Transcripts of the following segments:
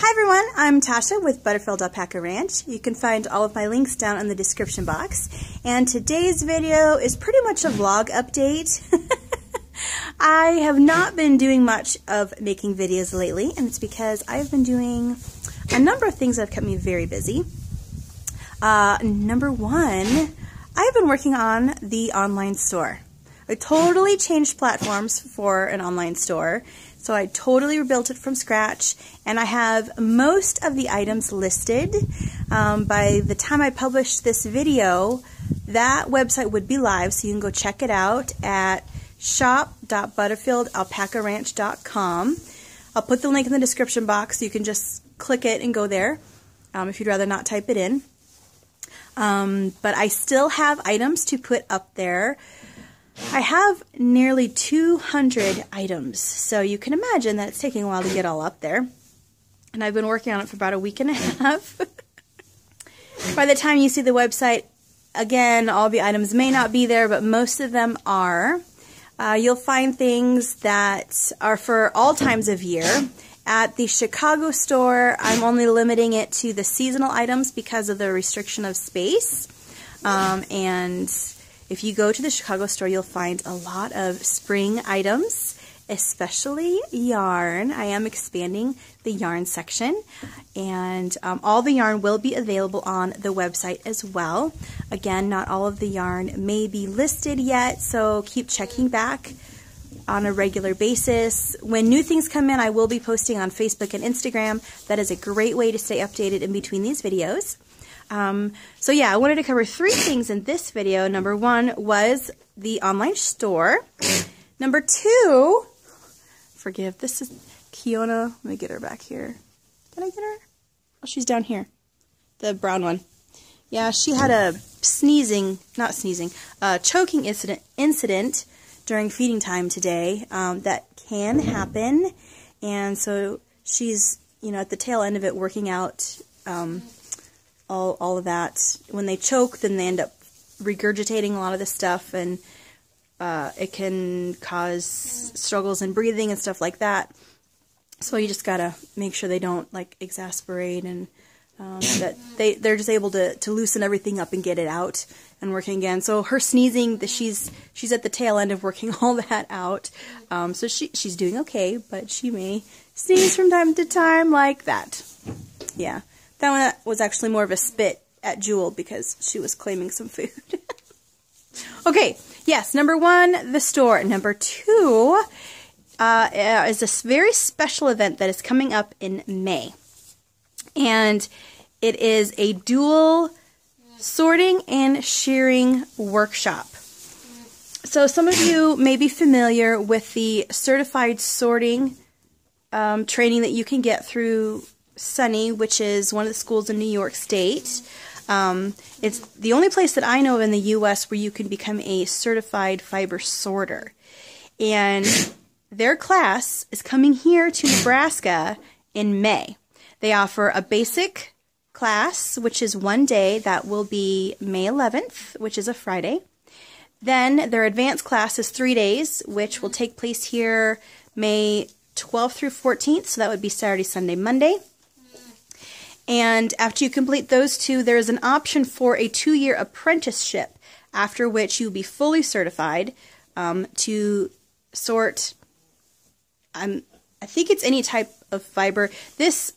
Hi everyone, I'm Tasha with Butterfield Alpaca Ranch. You can find all of my links down in the description box. And today's video is pretty much a vlog update. I have not been doing much of making videos lately, and it's because I've been doing a number of things that have kept me very busy. Number one, I've been working on the online store. I totally changed platforms for an online store. So I totally rebuilt it from scratch, and I have most of the items listed. By the time I publish this video, that website would be live, so you can go check it out at shop.butterfieldalpacaranch.com. I'll put the link in the description box, so you can just click it and go there if you'd rather not type it in. But I still have items to put up there. I have nearly 200 items, so you can imagine that it's taking a while to get all up there. And I've been working on it for about a week and a half. By the time you see the website, again, all the items may not be there, but most of them are. You'll find things that are for all times of year. At the Chicago store, I'm only limiting it to the seasonal items because of the restriction of space. And if you go to the Chicago store, you'll find a lot of spring items, especially yarn. I am expanding the yarn section, and all the yarn will be available on the website as well. Again, not all of the yarn may be listed yet, so keep checking back on a regular basis. When new things come in, I will be posting on Facebook and Instagram. That is a great way to stay updated in between these videos. So yeah, I wanted to cover three things in this video. Number one was the online store. Number two, forgive, this is Kiona. Let me get her back here. Can I get her? Oh, she's down here. The brown one. Yeah, she had a choking incident during feeding time today. That can happen. And so she's, at the tail end of it working out, all of that. When they choke, then they end up regurgitating a lot of this stuff, and it can cause struggles in breathing and stuff like that. So you just gotta make sure they don't exasperate, and that they're just able to loosen everything up and get it out and working again. So her sneezing, she's at the tail end of working all that out. So she's doing okay, but she may sneeze from time to time like that. Yeah. That one was actually more of a spit at Jewel because she was claiming some food. Okay, yes, number one, the store. Number two is a very special event that is coming up in May. And it is a dual sorting and shearing workshop. So some of you may be familiar with the certified sorting training that you can get through Sunny, which is one of the schools in New York State. It's the only place that I know of in the U.S. where you can become a certified fiber sorter. And their class is coming here to Nebraska in May. They offer a basic class, which is one day. That will be May 11th, which is a Friday. Then their advanced class is 3 days, which will take place here May 12th through 14th. So that would be Saturday, Sunday, Monday. And after you complete those two, there is an option for a 2-year apprenticeship, after which you'll be fully certified to sort, I think it's any type of fiber. This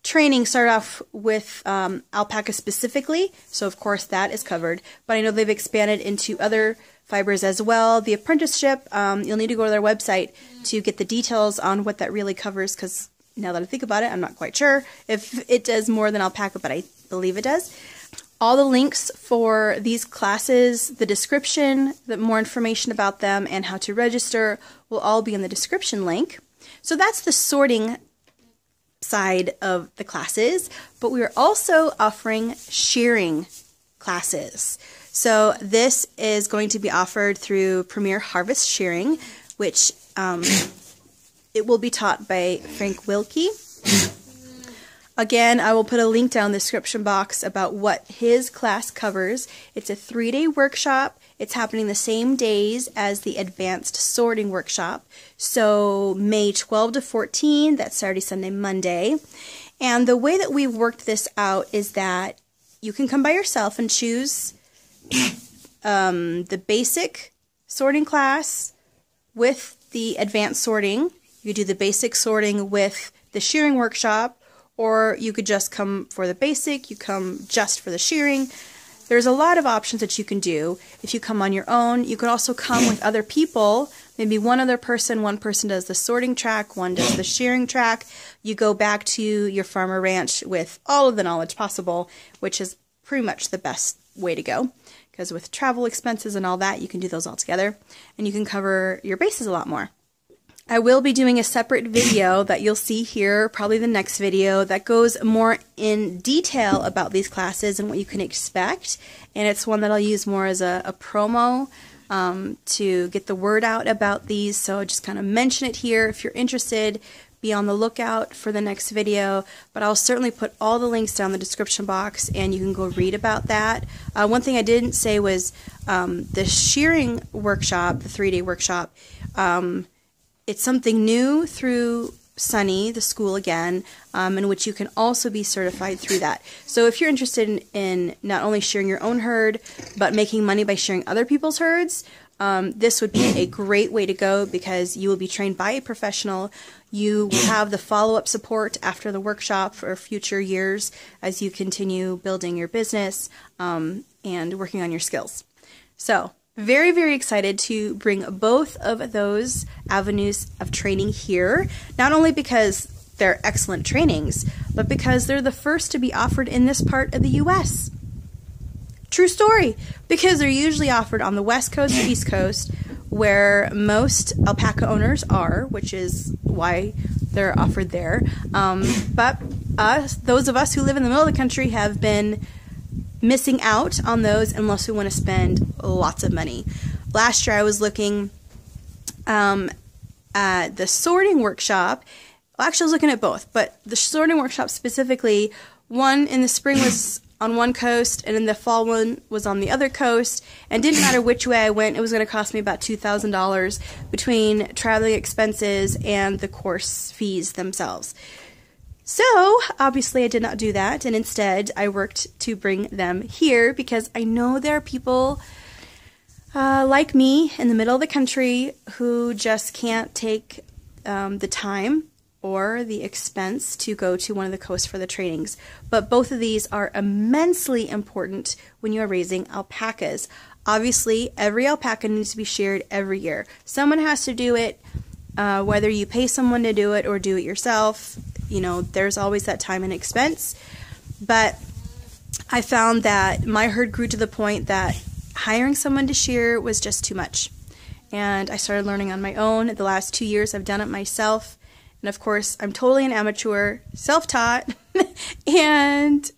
training started off with alpaca specifically, so of course that is covered. But I know they've expanded into other fibers as well. The apprenticeship, you'll need to go to their website to get the details on what that really covers, because now that I think about it, I'm not quite sure if it does more than alpaca, but I believe it does. All the links for these classes, the description, more information about them, and how to register will all be in the description link. So that's the sorting side of the classes, but we are also offering shearing classes. So this is going to be offered through Premier Harvest Shearing, which it will be taught by Frank Wilkie. Again, I will put a link down in the description box about what his class covers. It's a 3-day workshop. It's happening the same days as the advanced sorting workshop. So May 12 to 14, that's Saturday, Sunday, Monday. And the way that we've worked this out is that you can come by yourself and choose the basic sorting class with the advanced sorting. You do the basic sorting with the shearing workshop, or you could just come for the basic, you come just for the shearing. There's a lot of options that you can do. If you come on your own, you could also come with other people, maybe one other person. One person does the sorting track, one does the shearing track. You go back to your farm or ranch with all of the knowledge possible, which is pretty much the best way to go. Because with travel expenses and all that, you can do those all together, and you can cover your bases a lot more. I will be doing a separate video that you'll see here, probably the next video, that goes more in detail about these classes and what you can expect. And it's one that I'll use more as a promo to get the word out about these. So just kind of mention it here. If you're interested, be on the lookout for the next video. But I'll certainly put all the links down in the description box, and you can go read about that. One thing I didn't say was the shearing workshop, the 3-day workshop. It's something new through Sunny, the school again, in which you can also be certified through that. So if you're interested in not only shearing your own herd, but making money by shearing other people's herds, this would be a great way to go, because you will be trained by a professional. You will have the follow-up support after the workshop for future years as you continue building your business and working on your skills. So, very, very excited to bring both of those avenues of training here, not only because they're excellent trainings, but because they're the first to be offered in this part of the U.S. True story, because they're usually offered on the West Coast or East Coast, where most alpaca owners are, which is why they're offered there. But those of us who live in the middle of the country have been missing out on those unless we want to spend lots of money. Last year I was looking at the sorting workshop. Well, actually I was looking at both, but the sorting workshop specifically, one in the spring was on one coast, and in the fall one was on the other coast, and didn't matter which way I went, it was going to cost me about $2,000 between traveling expenses and the course fees themselves. So, obviously I did not do that, and instead I worked to bring them here, because I know there are people like me in the middle of the country who just can't take the time or the expense to go to one of the coasts for the trainings. But both of these are immensely important when you are raising alpacas. Obviously, every alpaca needs to be sheared every year. Someone has to do it, whether you pay someone to do it or do it yourself. You know, there's always that time and expense. But I found that my herd grew to the point that hiring someone to shear was just too much. And I started learning on my own. The last 2 years I've done it myself. And of course, I'm totally an amateur, self-taught, and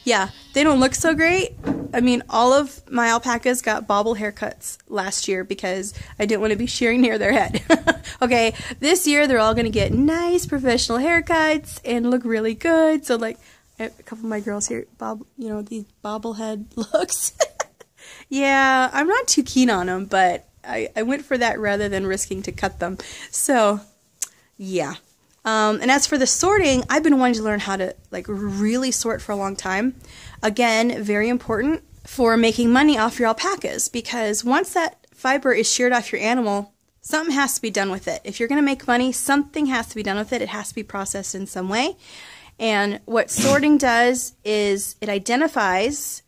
yeah, they don't look so great. I mean, all of my alpacas got bobble haircuts last year because I didn't want to be shearing near their head. Okay, this year they're all going to get nice professional haircuts and look really good. So like, a couple of my girls here, these bobblehead looks. Yeah, I'm not too keen on them, but I went for that rather than risking to cut them. So yeah. And as for the sorting, I've been wanting to learn how to like really sort for a long time. Again, very important for making money off your alpacas, because once that fiber is sheared off your animal, something has to be done with it. If you're going to make money, something has to be done with it. It has to be processed in some way. And what sorting does is it identifies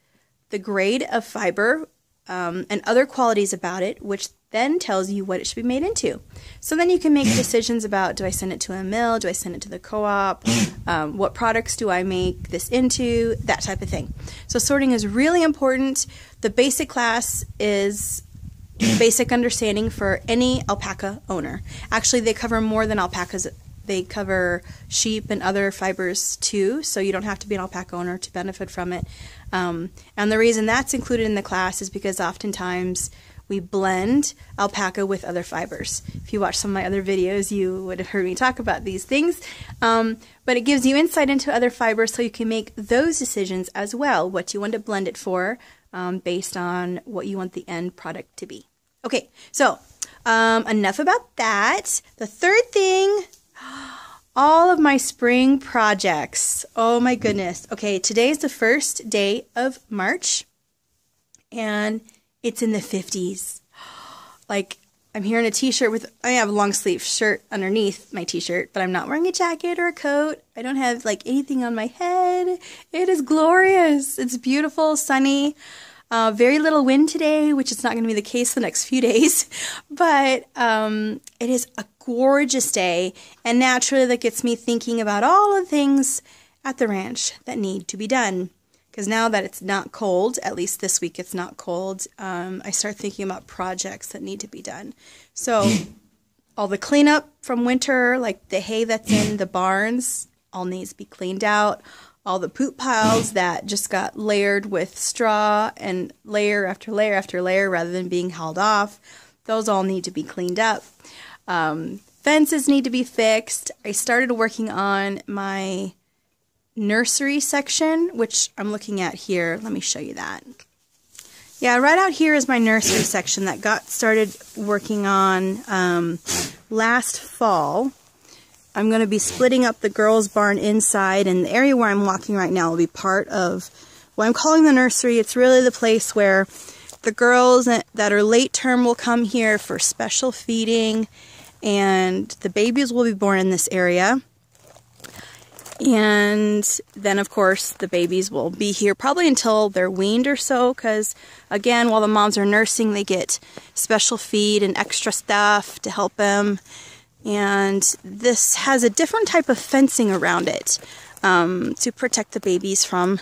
the grade of fiber and other qualities about it, which then tells you what it should be made into. So then you can make decisions about, do I send it to a mill? Do I send it to the co-op? What products do I make this into? That type of thing. So sorting is really important. The basic class is basic understanding for any alpaca owner. Actually, they cover more than alpacas. They cover sheep and other fibers too, so you don't have to be an alpaca owner to benefit from it. And the reason that's included in the class is because oftentimes we blend alpaca with other fibers. If you watch some of my other videos, you would have heard me talk about these things. But it gives you insight into other fibers so you can make those decisions as well, what you want to blend it for, based on what you want the end product to be. Okay, so enough about that. The third thing, all of my spring projects. Oh my goodness. Okay, today is the first day of March, and it's in the 50s. Like, I'm here in a t-shirt with, I have a long sleeve shirt underneath my t-shirt, but I'm not wearing a jacket or a coat. I don't have like anything on my head. It is glorious. It's beautiful, sunny. Very little wind today, which is not going to be the case the next few days, but it is a gorgeous day, and naturally that gets me thinking about all the things at the ranch that need to be done. Because now that it's not cold, at least this week it's not cold, I start thinking about projects that need to be done. So all the cleanup from winter, like the hay that's in the barns, all needs to be cleaned out. All the poop piles that just got layered with straw and layer after layer after layer rather than being hauled off, those all need to be cleaned up. Fences need to be fixed. I started working on my nursery section, which I'm looking at here. Let me show you that. Yeah, right out here is my nursery section that got started working on last fall. I'm going to be splitting up the girls' barn inside, and the area where I'm walking right now will be part of what I'm calling the nursery. It's really the place where the girls that are late term will come here for special feeding, and the babies will be born in this area. And then, of course, the babies will be here probably until they're weaned or so, because, again, while the moms are nursing, they get special feed and extra stuff to help them. And this has a different type of fencing around it to protect the babies from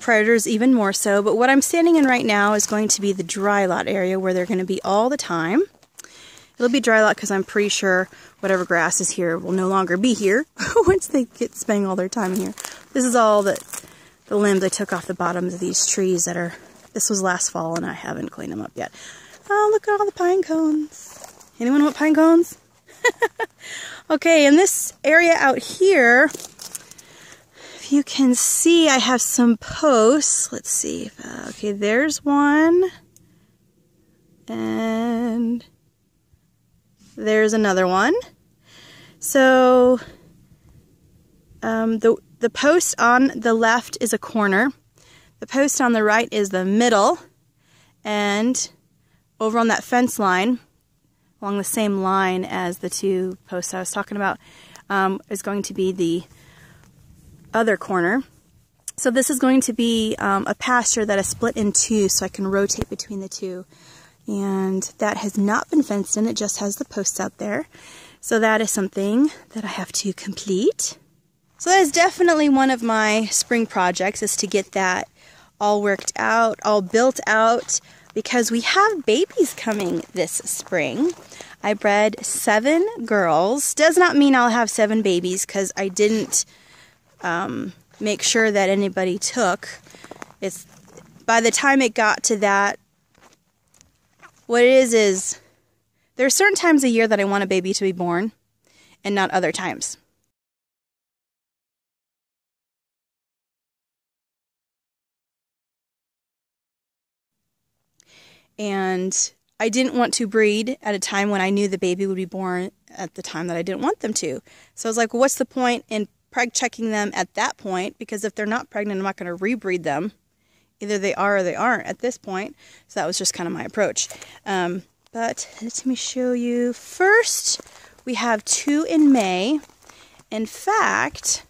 predators even more so. But what I'm standing in right now is going to be the dry lot area where they're going to be all the time. It'll be dry lot because I'm pretty sure whatever grass is here will no longer be here once they get spending all their time here. This is all the limbs I took off the bottoms of these trees that are, this was last fall and I haven't cleaned them up yet. Oh, look at all the pine cones. Anyone want pine cones? Okay, in this area out here, if you can see, I have some posts. Let's see. Okay, there's one. And there's another one. So, the post on the left is a corner. The post on the right is the middle. And over on that fence line, along the same line as the two posts I was talking about, is going to be the other corner. So this is going to be a pasture that is split in two, so I can rotate between the two. And that has not been fenced in, it just has the posts out there. So that is something that I have to complete. So that is definitely one of my spring projects, is to get that all worked out, all built out, because we have babies coming this spring. I bred 7 girls. Does not mean I'll have 7 babies, because I didn't make sure that anybody took. It's by the time it got to that, what it is there are certain times a year that I want a baby to be born, and not other times. And I didn't want to breed at a time when I knew the baby would be born at the time that I didn't want them to. So I was like, well, what's the point in preg checking them at that point? Because if they're not pregnant, I'm not going to rebreed them. Either they are or they aren't at this point. So that was just kind of my approach. But let me show you. First, we have 2 in May. In fact,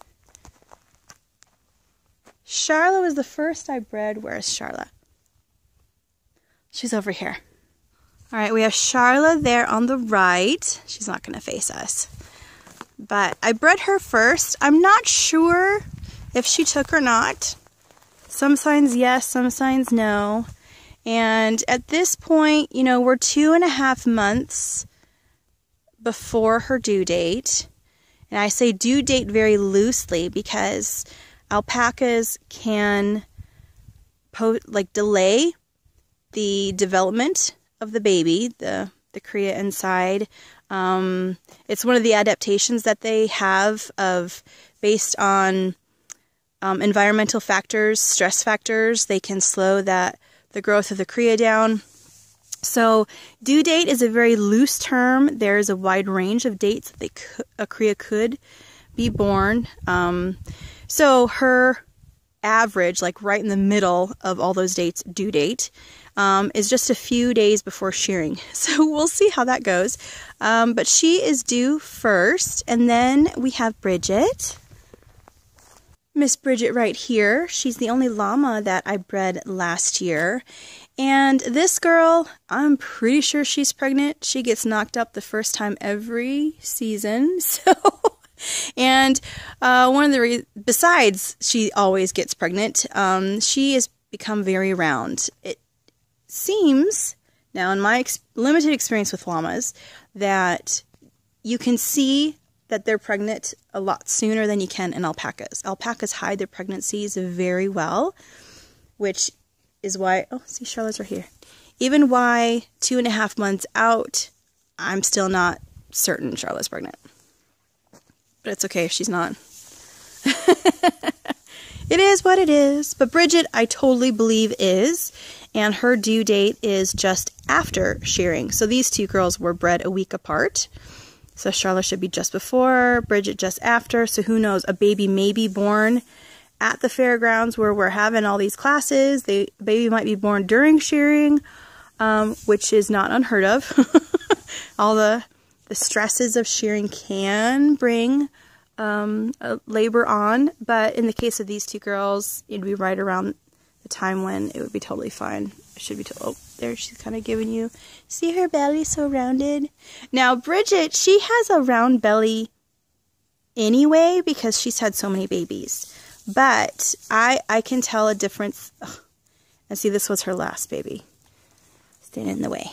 Sharla was the first I bred. Where is Sharla? She's over here. All right, we have Sharla there on the right. She's not going to face us. But I bred her first. I'm not sure if she took or not. Some signs yes, some signs no. And at this point, you know, we're 2.5 months before her due date. And I say due date very loosely because alpacas can delay the development of the baby, the cria inside. It's one of the adaptations that they have based on environmental factors, stress factors. They can slow the growth of the cria down. So due date is a very loose term. There's a wide range of dates that a cria could be born. So her average, like right in the middle of all those dates, due date, is just a few days before shearing. So we'll see how that goes. But she is due first, and then we have Bridget. Miss Bridget right here. She's the only llama that I bred last year. And this girl, I'm pretty sure she's pregnant. She gets knocked up the first time every season. So, and one of the besides she always gets pregnant, she has become very round. It seems, now in my limited experience with llamas, that you can see that they're pregnant a lot sooner than you can in alpacas. Alpacas hide their pregnancies very well, which is why, oh, see, Sharla's right here. Even why 2.5 months out, I'm still not certain Sharla's pregnant. But it's okay if she's not. It is what it is. But Bridget, I totally believe is, and her due date is just after shearing. So these two girls were bred a week apart. So Sharla should be just before, Bridget just after. So who knows, a baby may be born at the fairgrounds where we're having all these classes. The baby might be born during shearing, which is not unheard of. All the stresses of shearing can bring labor on, but in the case of these two girls, it'd be right around the time when it would be totally fine. I should be oh, there she's kind of giving you, see her belly so rounded? Now Bridget, she has a round belly anyway because she's had so many babies. But I can tell a difference. Ugh. And see, this was her last baby. Standing in the way.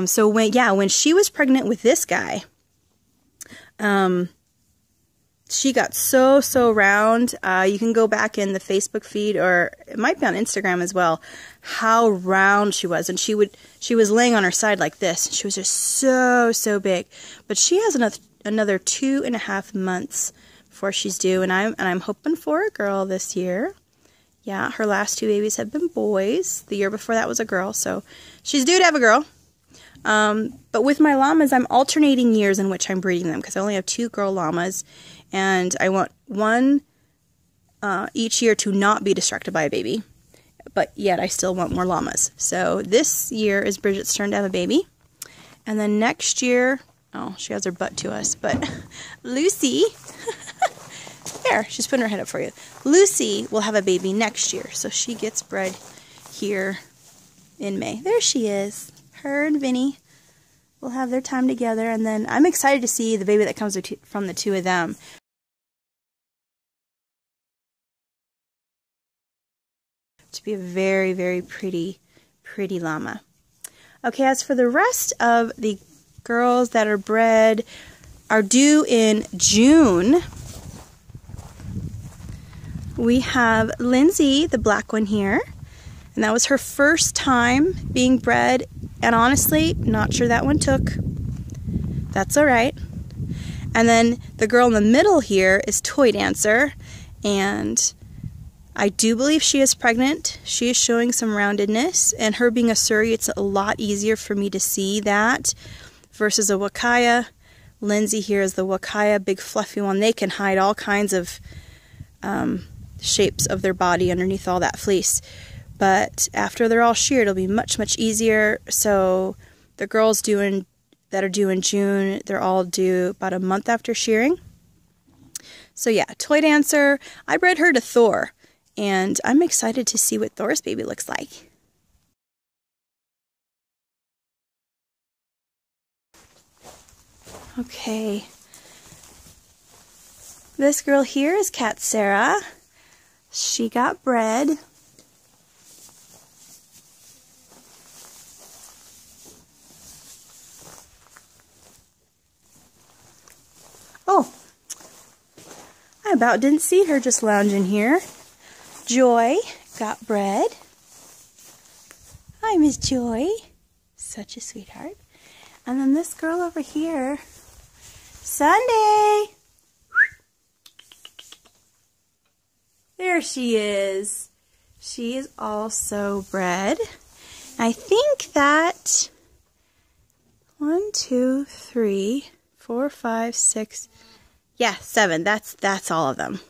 So when she was pregnant with this guy, she got so round. You can go back in the Facebook feed, or it might be on Instagram as well, how round she was. And she was laying on her side like this. She was just so big. But she has another 2.5 months before she's due, and I'm hoping for a girl this year. Yeah, her last 2 babies have been boys. The year before that was a girl, so she's due to have a girl. But with my llamas, I'm alternating years in which I'm breeding them because I only have 2 girl llamas, and I want one each year to not be distracted by a baby. But yet I still want more llamas. So this year is Bridget's turn to have a baby, and then next year, oh, she has her butt to us, but Lucy. There, she's putting her head up for you. Lucy will have a baby next year, so she gets bred here in May. There she is. Her and Vinny will have their time together, and then I'm excited to see the baby that comes from the 2 of them. To be a very pretty llama. Okay, as for the rest of the girls that are bred are due in June. We have Lindsay, the black one here, and that was her first time being bred, and honestly, not sure that one took. That's alright. And then the girl in the middle here is Toy Dancer, and I do believe she is pregnant. She is showing some roundedness, and her being a surrey, it's a lot easier for me to see that versus a Wakaya. Lindsay here is the Wakaya, big fluffy one. They can hide all kinds of shapes of their body underneath all that fleece. But after they're all sheared, it'll be much easier. So the girls that are due in June, they're all due about a month after shearing. So yeah, Toy Dancer, I bred her to Thor, and I'm excited to see what Thor's baby looks like. Okay. This girl here is Cat Sara. She got bred. Oh, I about didn't see her just lounging here. Joy got bred. Hi, Hi, Miss Joy. Such a sweetheart. And then this girl over here, Sunday. There she is. She is also bred. I think that 1, 2, 3, 4, 5, 6, yeah, 7. That's all of them.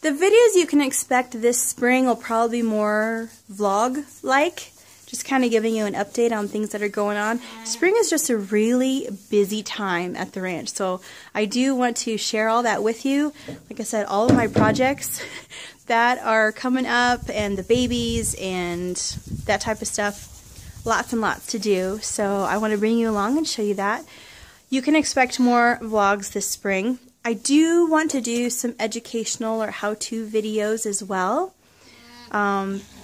The videos you can expect this spring will probably be more vlog-like, just kind of giving you an update on things that are going on. Spring is just a really busy time at the ranch, so I do want to share all that with you. Like I said, all of my projects that are coming up and the babies and that type of stuff, lots and lots to do. So I want to bring you along and show you that. You can expect more vlogs this spring. I do want to do some educational or how-to videos as well.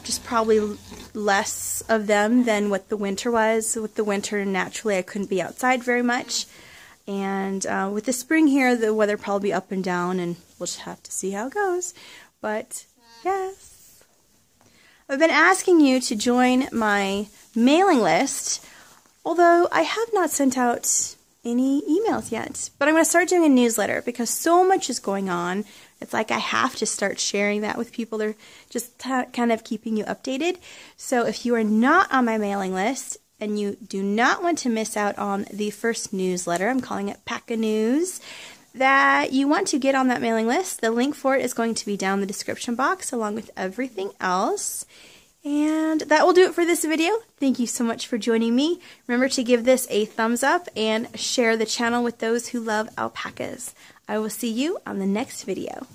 Just probably less of them than what the winter was. With the winter, naturally, I couldn't be outside very much. And with the spring here, the weather probably be up and down, and we'll just have to see how it goes. But, yes. I've been asking you to join my mailing list, although I have not sent out any emails yet. But I'm going to start doing a newsletter because so much is going on. It's like I have to start sharing that with people. They're just kind of keeping you updated. So if you are not on my mailing list and you do not want to miss out on the first newsletter, I'm calling it Alpaca News, that you want to get on that mailing list, the link for it is going to be down in the description box along with everything else. And that will do it for this video. Thank you so much for joining me. Remember to give this a thumbs up and share the channel with those who love alpacas. I will see you on the next video.